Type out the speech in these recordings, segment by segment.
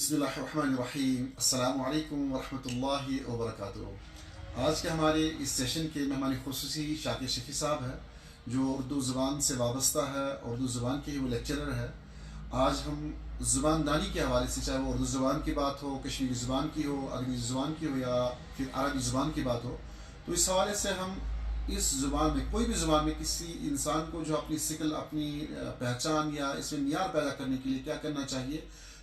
بسم اللہ الرحمن الرحیم. السلام علیکم ورحمۃ اللہ وبرکاتہ. آج کے ہمارے اس سیشن کے مہمان خصوصی شاکر شفیع صاحب ہیں جو اردو زبان سے وابستہ ہے. اردو زبان کے ہی وہ لیکچرر ہے. آج ہم زبان دانی کے حوالے سے، چاہے وہ اردو زبان کی بات ہو، کشمیری زبان کی ہو، انگریزی زبان کی ہو یا پھر عربی زبان کی بات ہو، تو اس حوالے سے ہم اس زبان میں، کوئی بھی زبان میں کسی انسان کو جو اپنی شکل، اپنی پہچان یا اس میں معیار پیدا کرنے کے لیے کیا کرنا چاہیے،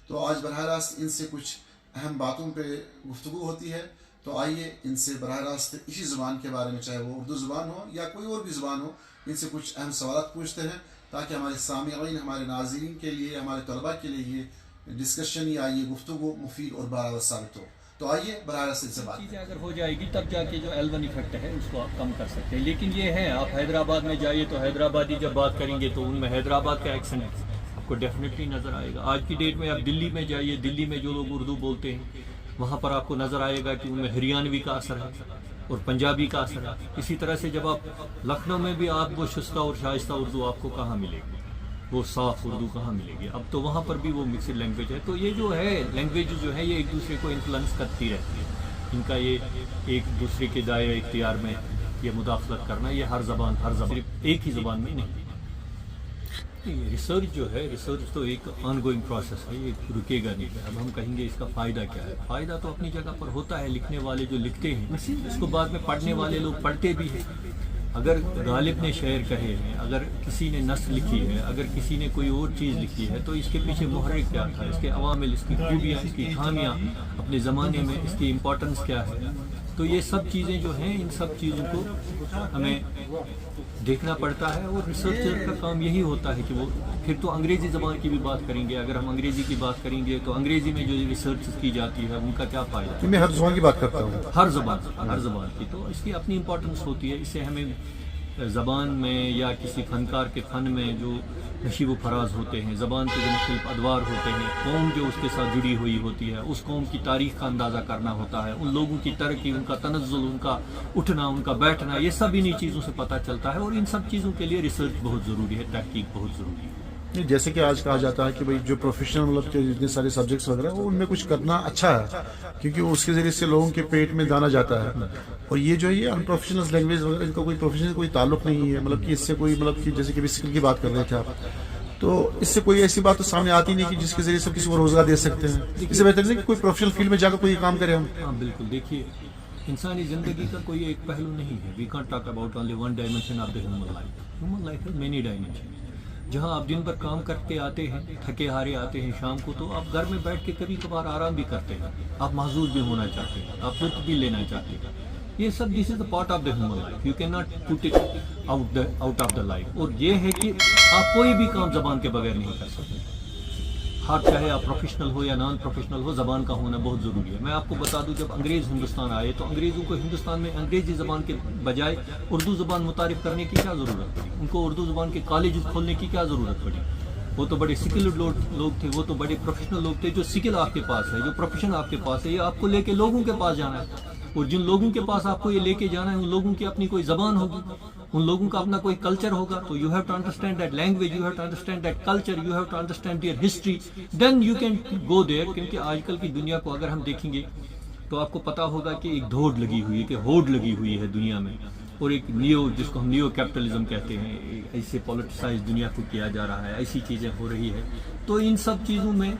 تو آج براہ راست ان سے کچھ اہم باتوں پہ گفتگو ہوتی ہے. تو آئیے ان سے براہ راست اسی زبان کے بارے میں، چاہے وہ اردو زبان ہو یا کوئی اور بھی زبان ہو، ان سے کچھ اہم سوالات پوچھتے ہیں تاکہ ہمارے سامعین، ہمارے ناظرین کے لیے، ہمارے طلباء کے لیے یہ ڈسکشن یا یہ گفتگو مفید اور بارآور ثابت ہو. تو آئیے براہ راست ان سے بات چیزیں اگر ہو جائے گی تب جا کے جو ایل1 ایفیکٹ ہے اس کو آپ کم کر سکتے ہیں. لیکن یہ ہے، آپ حیدرآباد میں جائیے تو حیدرآبادی جب بات کریں گے تو ان میں حیدرآباد کا ایکسنٹ آپ کو ڈیفینیٹلی نظر آئے گا. آج کی ڈیٹ میں آپ دلی میں جائیے، دلی میں جو لوگ اردو بولتے ہیں وہاں پر آپ کو نظر آئے گا کہ ان میں ہریانوی کا اثر ہے اور پنجابی کا اثر ہے. اسی طرح سے جب آپ لکھنؤ میں بھی، آپ وہ شستہ اور شائستہ اردو آپ کو کہاں ملے گی، وہ صاف اردو کہاں ملے گی. اب تو وہاں پر بھی وہ مکسڈ لینگویج ہے. تو یہ جو ہے لینگویج جو ہے یہ ایک دوسرے کو انفلوئنس کرتی رہتی ہے. ان کا یہ ایک دوسرے کے دائرۂ اختیار میں یہ مداخلت کرنا، یہ ہر زبان صرف ایک ہی زبان میں نہیں. ریسرچ جو ہے، ریسرچ تو ایک آن گوئنگ پروسیس ہے، یہ رکے گا نہیں. اب ہم کہیں گے اس کا فائدہ کیا ہے. فائدہ تو اپنی جگہ پر ہوتا ہے. لکھنے والے جو لکھتے ہیں اس کو بعد میں پڑھنے والے لوگ پڑھتے بھی ہیں. اگر غالب نے شعر کہے ہیں، اگر کسی نے نثر لکھی ہے، اگر کسی نے کوئی اور چیز لکھی ہے، تو اس کے پیچھے محرک کیا تھا، اس کے عوامل، اس کی خوبیاں، اس کی خامیاں، اپنے زمانے میں اس کی امپورٹنس کیا ہے. تو یہ سب چیزیں جو ہیں، ان سب چیزوں کو ہمیں دیکھنا پڑتا ہے. اور ریسرچر کا کام یہی ہوتا ہے کہ وہ پھر تو انگریزی زبان کی بھی بات کریں گے. اگر ہم انگریزی کی بات کریں گے تو انگریزی میں جو ریسرچ کی جاتی ہے ان کا کیا فائدہ. میں ہر زبان کی بات کرتا ہوں، ہر زبان کی. تو اس کی اپنی امپورٹنس ہوتی ہے. اس سے ہمیں زبان میں یا کسی فنکار کے فن میں جو نشیب و فراز ہوتے ہیں، زبان کے جو مختلف ادوار ہوتے ہیں، قوم جو اس کے ساتھ جڑی ہوئی ہوتی ہے، اس قوم کی تاریخ کا اندازہ کرنا ہوتا ہے، ان لوگوں کی ترقی، ان کا تنزل، ان کا اٹھنا، ان کا بیٹھنا، یہ سب انہی چیزوں سے پتہ چلتا ہے. اور ان سب چیزوں کے لیے ریسرچ بہت ضروری ہے، تحقیق بہت ضروری ہے. جیسے کہ آج کہا جاتا ہے کہ بھائی جو پروفیشنل مطلب کہ جتنے سارے سبجیکٹس وغیرہ وہ ان میں کچھ کرنا اچھا ہے، کیونکہ اس کے ذریعے سے لوگوں کے پیٹ میں دانا جاتا ہے. اور یہ جو ہے یہ ان پروفیشنل لینگویج وغیرہ، ان کا کوئی پروفیشنل کوئی تعلق نہیں ہے. مطلب کہ اس سے کوئی، مطلب کہ جیسے کہ اسکل کی بات کر رہے تھے آپ، تو اس سے کوئی ایسی بات تو سامنے آتی نہیں کہ جس کے ذریعے سے کسی کو روزگار دے سکتے ہیں. اس سے بہتر نہیں کہ کوئی پروفیشنل فیلڈ میں جا کر کوئی کام کرے ہم. ہاں بالکل. دیکھیے، انسانی زندگی کا کوئی ایک پہلو نہیں ہے. We can't talk about only one dimension of the human life. Human life ہے مینی ڈائمینشن. جہاں آپ دن بھر کام کرتے آتے ہیں، تھکے ہارے آتے ہیں شام کو، تو آپ گھر میں بیٹھ کے کبھی کبھار آرام بھی کرتے ہیں. آپ محظوظ بھی ہونا چاہتے ہیں، آپ لطف بھی لینا چاہتے ہیں. یہ سب this is the part of the human life. You can not put it out of the life. اور یہ ہے کہ آپ کوئی بھی کام زبان کے بغیر نہیں کر سکتے. ہر چاہے آپ پروفیشنل ہو یا نان پروفیشنل ہو، زبان کا ہونا بہت ضروری ہے. میں آپ کو بتا دوں، جب انگریز ہندوستان آئے تو انگریزوں کو ہندوستان میں انگریزی زبان کے بجائے اردو زبان متعارف کرنے کی کیا ضرورت پڑی. ان کو اردو زبان کے کالجز کھولنے کی کیا ضرورت پڑی. وہ تو بڑے سکلڈ لوگ تھے، وہ تو بڑے پروفیشنل لوگ تھے. جو سکل آپ کے پاس ہے، جو پروفیشن آپ کے پاس ہے، یہ آپ کو لے کے لوگوں کے پاس جانا ہے. اور جن لوگوں کے پاس آپ کو یہ لے کے جانا ہے، ان لوگوں کی اپنی کوئی زبان ہوگی، ان لوگوں کا اپنا کوئی کلچر ہوگا. تو you have to understand that language, you have to understand that culture, you have to understand their history, then you can go there. کیونکہ آج کل کی دنیا کو اگر ہم دیکھیں گے تو آپ کو پتا ہوگا کہ ایک دھوڑ لگی ہوئی ہے، کہ ہوڑ لگی ہوئی ہے دنیا میں. اور ایک جس کو ہم نیو کیپٹلزم کہتے ہیں، ایسے پولیٹیسائز دنیا کو کیا جا رہا ہے، ایسی چیزیں ہو رہی ہے. تو ان سب چیزوں میں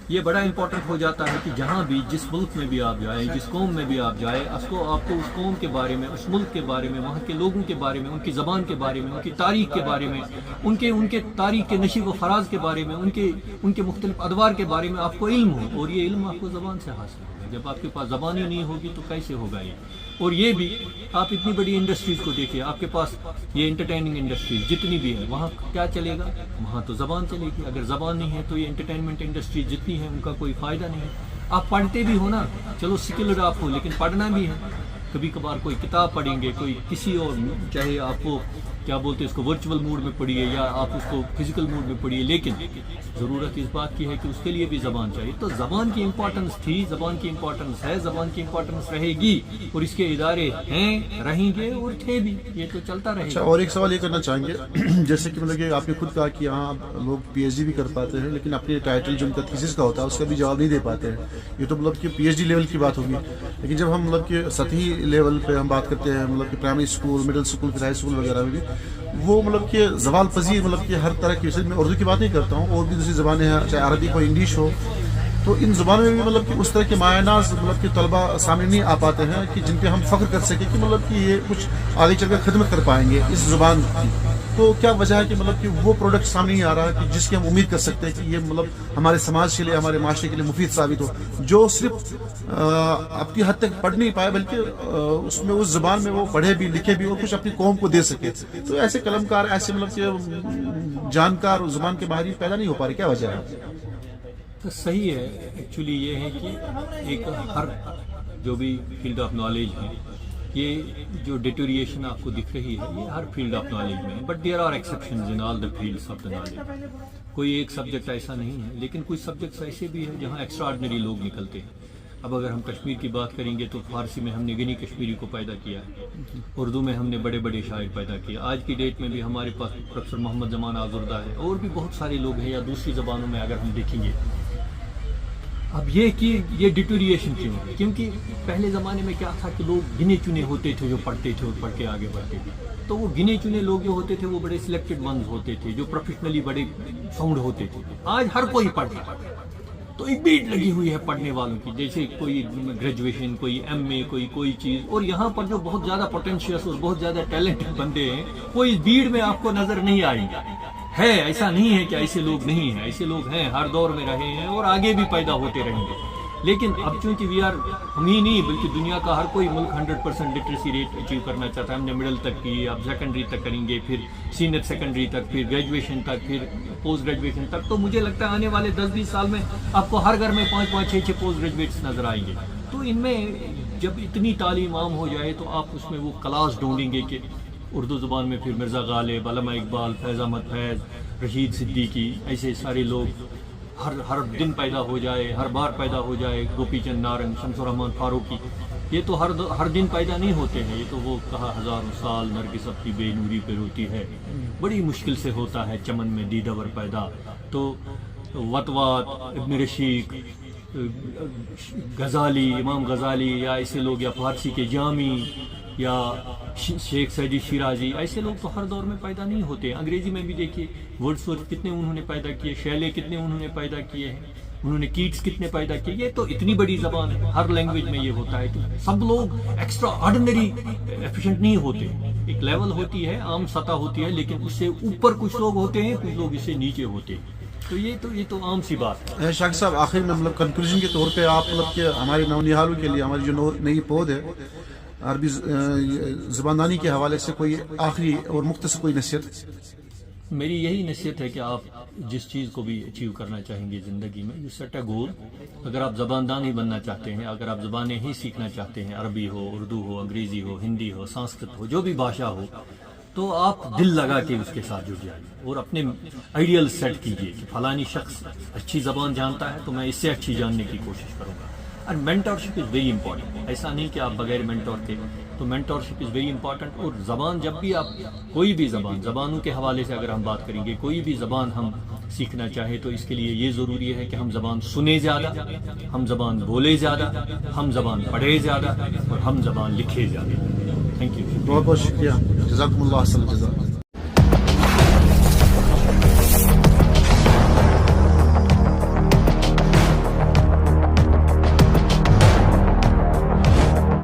یہ بڑا امپورٹنٹ ہو جاتا ہے کہ جہاں بھی، جس ملک میں بھی آپ جائیں، جس قوم میں بھی آپ جائیں، آپ کو اس قوم کے بارے میں، اس ملک کے بارے میں، وہاں کے لوگوں کے بارے میں، ان کی زبان کے بارے میں، ان کی تاریخ کے بارے میں، ان کے تاریخ کے نشیب و فراز کے بارے میں، ان کے مختلف ادوار کے بارے میں آپ کو علم ہو. اور یہ علم آپ کو زبان سے حاصل ہوگا. جب آپ کے پاس زبان ہی نہیں ہوگی تو کیسے ہوگا یہ. اور یہ بھی آپ اتنی بڑی انڈسٹریز کو دیکھیں، آپ کے پاس یہ انٹرٹیننگ انڈسٹریز جتنی بھی ہیں، وہاں کیا چلے گا؟ وہاں تو زبان چلے گی. اگر زبان نہیں ہے تو یہ انٹرٹینمنٹ انڈسٹریز جتنی ہیں ان کا کوئی فائدہ نہیں ہے. آپ پڑھتے بھی ہو نا، چلو سکلڈ آپ ہو، لیکن پڑھنا بھی ہے. کبھی کبھار کوئی کتاب پڑھیں گے، کوئی کسی اور، چاہے آپ کو کیا بولتے ہیں اس کو ورچوئل موڈ میں پڑھیے یا آپ اس کو فزیکل موڈ میں پڑھیے، لیکن ضرورت اس بات کی ہے کہ اس کے لیے بھی زبان چاہیے. تو زبان کی امپورٹنس تھی، زبان کی امپورٹنس ہے، زبان کی امپورٹنس رہے گی، اور اس کے ادارے ہیں، رہیں گے اور تھے بھی، یہ تو چلتا رہے اچھا، گا. اور ایک سوال یہ کرنا چاہیں گے جیسے کہ مطلب کہ آپ نے خود کہا کہ یہاں لوگ پی ایچ ڈی بھی کر پاتے ہیں لیکن اپنے ٹائٹل جو ان کا تھیسس کا ہوتا ہے اس کا بھی جواب نہیں دے پاتے ہیں. یہ تو مطلب کہ پی ایچ ڈی لیول کی بات ہوگی، لیکن جب ہم مطلب کہ سطحی لیول پہ ہم بات کرتے ہیں، مطلب کہ پرائمری اسکول، مڈل اسکول، پھر ہائی اسکول وغیرہ میں بھی وہ مطلب کہ زوال پذیر، مطلب کہ ہر طرح کی، میں اردو کی بات نہیں کرتا ہوں، اور بھی دوسری زبانیں ہیں، چاہے عربی ہو، انگلش ہو، تو ان زبانوں میں بھی مطلب کہ اس طرح کے مایہ ناز مطلب کہ طلبہ سامنے نہیں آ پاتے ہیں کہ جن پہ ہم فخر کر سکیں کہ مطلب کہ یہ کچھ آگے چل کر خدمت کر پائیں گے اس زبان کی. تو کیا وجہ ہے کہ مطلب کہ وہ پروڈکٹ سامنے نہیں آ رہا ہے کہ جس کی ہم امید کر سکتے ہیں کہ یہ مطلب ہمارے سماج کے لیے، ہمارے معاشرے کے لیے مفید ثابت ہو، جو صرف اپنی حد تک پڑھ نہیں پائے بلکہ اس میں، اس زبان میں وہ پڑھے بھی، لکھے بھی اور کچھ اپنی قوم کو دے سکے. تو ایسے قلم کار، ایسے مطلب کہ جانکار اور زبان کے ماہرین پیدا نہیں ہو پا رہے، کیا وجہ ہے؟ تو صحیح ہے. ایکچولی یہ ہے کہ ایک ہر جو بھی فیلڈ آف نالج ہے، یہ جو ڈیٹوریشن آپ کو دکھ رہی ہے یہ ہر فیلڈ آف نالج میں ہے، but there are exceptions in all the fields of the knowledge. کوئی ایک سبجیکٹ ایسا نہیں ہے، لیکن کچھ سبجیکٹس ایسے بھی ہیں جہاں ایکسٹرا آرڈنری لوگ نکلتے ہیں. اب اگر ہم کشمیر کی بات کریں گے تو فارسی میں ہم نے غنی کشمیری کو پیدا کیا ہے، اردو میں ہم نے بڑے بڑے شاعر پیدا کیے. آج کی ڈیٹ میں بھی ہمارے پاس پروفیسر محمد زمان آزردہ ہے، اور بھی بہت سارے لوگ ہیں، یا دوسری زبانوں میں اگر ہم دیکھیں گے. اب یہ کہ یہ ڈیٹوریشن کیوں ہے؟ کیونکہ پہلے زمانے میں کیا تھا کہ لوگ گنے چنے ہوتے تھے جو پڑھتے تھے اور پڑھ کے آگے بڑھتے تھے. تو وہ گنے چنے لوگ جو ہوتے تھے وہ بڑے سلیکٹڈ ونز ہوتے تھے جو پروفیشنلی بڑے ساؤنڈ ہوتے تھے. آج ہر کوئی پڑھتا ہے، تو ایک بیٹ لگی ہوئی ہے پڑھنے والوں کی، جیسے کوئی گریجویشن، کوئی ایم اے، کوئی چیز. اور یہاں پر جو بہت زیادہ پوٹینشیس اور بہت زیادہ ٹیلنٹڈ بندے ہیں وہ اس بھیڑ میں آپ کو نظر نہیں آئیں گے. ہے ایسا نہیں ہے کہ ایسے لوگ نہیں ہیں، ایسے لوگ ہیں، ہر دور میں رہے ہیں اور آگے بھی پیدا ہوتے رہیں گے. لیکن اب چونکہ ہم ہی نہیں بلکہ دنیا کا ہر کوئی ملک 100% لٹریسی ریٹ اچیو کرنا چاہتا ہے. ہم نے مڈل تک کی، اب سیکنڈری تک کریں گے، پھر سینئر سیکنڈری تک، پھر گریجویشن تک، پھر پوسٹ گریجویشن تک. تو مجھے لگتا ہے آنے والے 10-20 سال میں آپ کو ہر گھر میں 5-5 6-6 پوسٹ گریجویٹس نظر آئیں گے. تو ان میں جب اتنی تعلیم عام ہو جائے تو آپ اس میں وہ کلاس ڈھونڈیں گے کہ اردو زبان میں پھر مرزا غالب، علامہ اقبال، فیض احمد فیض، رشید صدیقی، ایسے سارے لوگ ہر دن پیدا ہو جائے، ہر بار پیدا ہو جائے. گوپی چند نارنگ، شمس الرحمن فاروقی، یہ تو ہر دن پیدا نہیں ہوتے ہیں. یہ تو وہ کہا ہزاروں سال نرگس اپنی بے نوری پہ روتی ہے، بڑی مشکل سے ہوتا ہے چمن میں دیدور پیدا. تو وطوات، ابن رشید، غزالی، امام غزالی، یا ایسے لوگ، یا فارسی کے جامی، یا شیخ سعدی شیرازی، ایسے لوگ تو ہر دور میں پیدا نہیں ہوتے ہیں. انگریزی میں بھی دیکھیے ورڈسورتھ کتنے انہوں نے پیدا کیے، شیلے کتنے انہوں نے پیدا کیے ہیں، انہوں نے کیٹس کتنے پیدا کیے. یہ تو اتنی بڑی زبان ہے، ہر لینگویج میں یہ ہوتا ہے کہ سب لوگ ایکسٹرا آرڈنری ایفیشینٹ نہیں ہوتے. ایک لیول ہوتی ہے، عام سطح ہوتی ہے، لیکن اس سے اوپر کچھ لوگ ہوتے ہیں، کچھ لوگ اس سے نیچے ہوتے ہیں. تو یہ تو عام سی بات ہے. شاکر صاحب، آخر میں مطلب کنکلوژن کے طور پہ آپ مطلب کہ ہمارے نونہالوں کے لیے، ہماری جو نئی پود ہے عربی زباندانی کے حوالے سے کوئی آخری اور مختصر کوئی نصیحت؟ میری یہی نصیحت ہے کہ آپ جس چیز کو بھی اچیو کرنا چاہیں گے زندگی میں، یو سیٹ اے گول. اگر آپ زباندان ہی بننا چاہتے ہیں، اگر آپ زبانیں ہی سیکھنا چاہتے ہیں، عربی ہو، اردو ہو، انگریزی ہو، ہندی ہو، سنسکرت ہو، جو بھی بھاشا ہو، تو آپ دل لگا کے اس کے ساتھ جڑ جائیں اور اپنے آئیڈیل سیٹ کیجئے کہ فلانی شخص اچھی زبان جانتا ہے تو میں اس سے اچھی جاننے کی کوشش کروں گا. اور مینٹورشپ از ویری امپورٹنٹ. ایسا نہیں کہ آپ بغیر مینٹور کے، تو مینٹورشپ از ویری امپورٹنٹ. اور زبان جب بھی آپ کوئی بھی زبانوں کے حوالے سے اگر ہم بات کریں گے، کوئی بھی زبان ہم سیکھنا چاہیں تو اس کے لیے یہ ضروری ہے کہ ہم زبان سنیں زیادہ، ہم زبان بولے زیادہ، ہم زبان پڑھے زیادہ، اور ہم زبان لکھے زیادہ. Thank you. بہت بہت شکریہ، جزاکم اللہ خیر.